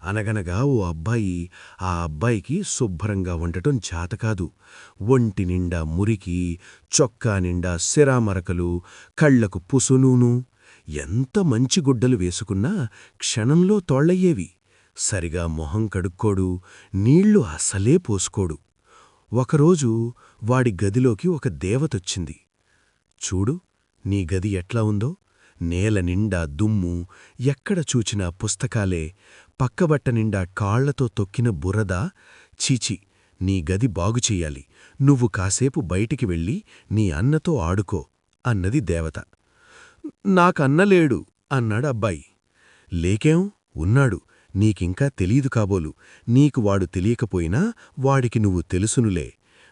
అనగనగా ఓ అబ్బాయి ఆ అబ్బాయికి శుభ్రంగా వండటం చేతకాదు. ఒంటి నిండా మురికి, చొక్కా నిండా సిరామరకలు, కళ్లకు పుసునూను. ఎంత మంచి గుడ్డలు వేసుకున్నా క్షణంలో తోళ్లయ్యేవి. సరిగా మొహం కడుక్కోడు, నీళ్లు అసలే పోసుకోడు. ఒకరోజు వాడి గదిలోకి ఒక దేవతొచ్చింది. చూడు, నీ గది ఎట్లా ఉందో, నేల నిండా దుమ్ము, ఎక్కడ చూచినా పుస్తకాలే, పక్కబట్ట నిండా కాళ్లతో తొక్కిన బురద. చీచి, నీ గది బాగుచెయ్యాలి, నువ్వు కాసేపు బయటికి వెళ్ళి నీ అన్నతో ఆడుకో అన్నది దేవత. నాకన్నలేడు అన్నాడబ్బాయి. లేకేం, ఉన్నాడు, నీకింకా తెలీదు కాబోలు, నీకు వాడు తెలియకపోయినా వాడికి నువ్వు తెలుసునులే.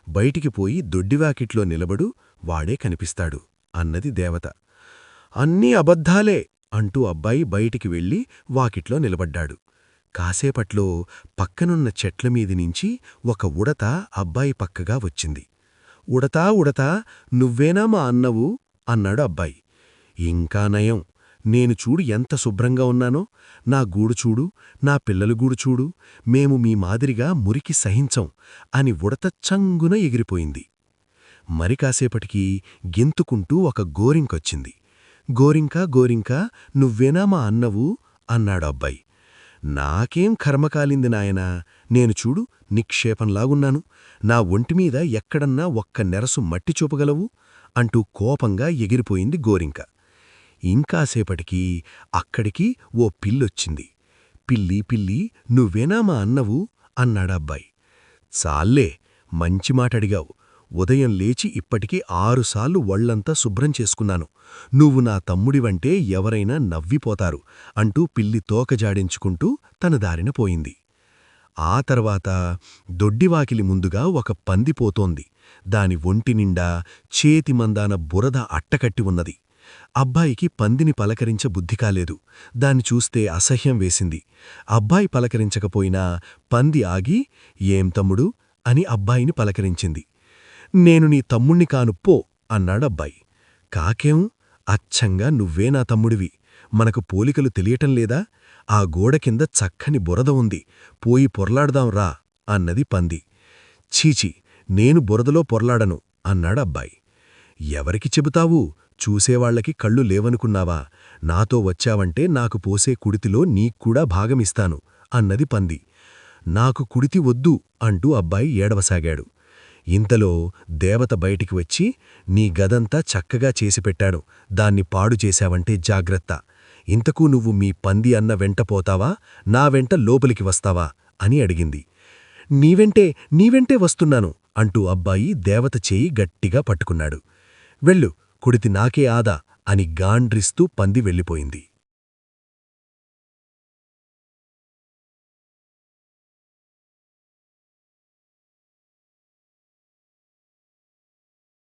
బయటికి పోయి దొడ్డివాకిట్లో నిలబడు, వాడే కనిపిస్తాడు అన్నది దేవత. అన్నీ అబద్ధాలే అంటూ అబ్బాయి బయటికి వెళ్ళి వాకిట్లో నిలబడ్డాడు. కాసేపట్లో పక్కనున్న చెట్లమీదినించి ఒక ఉడత అబ్బాయి పక్కగా వచ్చింది. ఉడతా ఉడతా, నువ్వేనా మా అన్నవు అన్నాడు అబ్బాయి. ఇంకా నయం, నేను చూడు ఎంత శుభ్రంగా ఉన్నానో, నా గూడు చూడు, నా పిల్లల గూడు చూడు, మేము మీ మాదిరిగా మురికి సహించం అని ఉడత చంగున ఎగిరిపోయింది. మరి కాసేపటికి గెంతుకుంటూ ఒక గోరింకొచ్చింది. గోరింకా గోరింకా, నువ్వేనా మా అన్నవు అన్నాడు అబ్బాయి. నాకేం కర్మకాలింది నాయనా, నేను చూడు నిక్షేపంలాగున్నాను, నా ఒంటిమీద ఎక్కడన్నా ఒక్క నెరసు మట్టి చూపగలవు అంటూ కోపంగా ఎగిరిపోయింది గోరింక. ఇంకాసేపటికి అక్కడికి ఓ పిల్లొచ్చింది. పిల్లి పిల్లి, నువ్వేనా మా అన్నవు అన్నాడబ్బాయి. చాల్లే, మంచి మాటడిగావు, ఉదయం లేచి ఇప్పటికి 6 సార్లు ఒళ్లంతా శుభ్రం చేసుకున్నాను, నువ్వు నా తమ్ముడివంటే ఎవరైనా నవ్విపోతారు అంటూ పిల్లి తోకజాడించుకుంటూ తన దారిన పోయింది. ఆ తర్వాత దొడ్డివాకిలి ముందుగా ఒక పంది పోతోంది. దాని ఒంటినిండా చేతిమందాన బురద అట్టకట్టి ఉన్నది. అబ్బాయికి పందిని పలకరించ బుద్ధికాలేదు. దాన్ని చూస్తే అసహ్యం వేసింది. అబ్బాయి పలకరించకపోయినా పంది ఆగి, ఏం తమ్ముడు అని అబ్బాయిని పలకరించింది. నేను నీ తమ్ముణ్ణి కాను పో అన్నాడబ్బాయి. కాకేం, అచ్చంగా నువ్వే నా తమ్ముడివి, మనకు పోలికలు తెలియటం లేదా, ఆ గోడ కింద చక్కని బురద ఉంది, పోయి పొర్లాడదాం రా అన్నది పంది. చీచి, నేను బురదలో పొర్లాడను అన్నాడబ్బాయి. ఎవరికి చెబుతావు, చూసేవాళ్లకి కళ్ళు లేవనుకున్నావా, నాతో వచ్చావంటే నాకు పోసే కుడితిలో నీక్కూడా భాగమిస్తాను అన్నది పంది. నాకు కుడితి వద్దు అంటూ అబ్బాయి ఏడవసాగాడు. ఇంతలో దేవత బయటికి వచ్చి, నీ గదంతా చక్కగా చేసిపెట్టాడు, దాన్ని పాడు చేశావంటే జాగ్రత్త, ఇంతకూ నువ్వు మీ పంది అన్న వెంట పోతావా, నా వెంట లోపలికి వస్తావా అని అడిగింది. నీవెంటే వస్తున్నాను అంటూ అబ్బాయి దేవత చేయి గట్టిగా పట్టుకున్నాడు. వెళ్ళు, కుడితి నాకే ఆదా అని గాండ్రిస్తూ పంది వెళ్ళిపోయింది.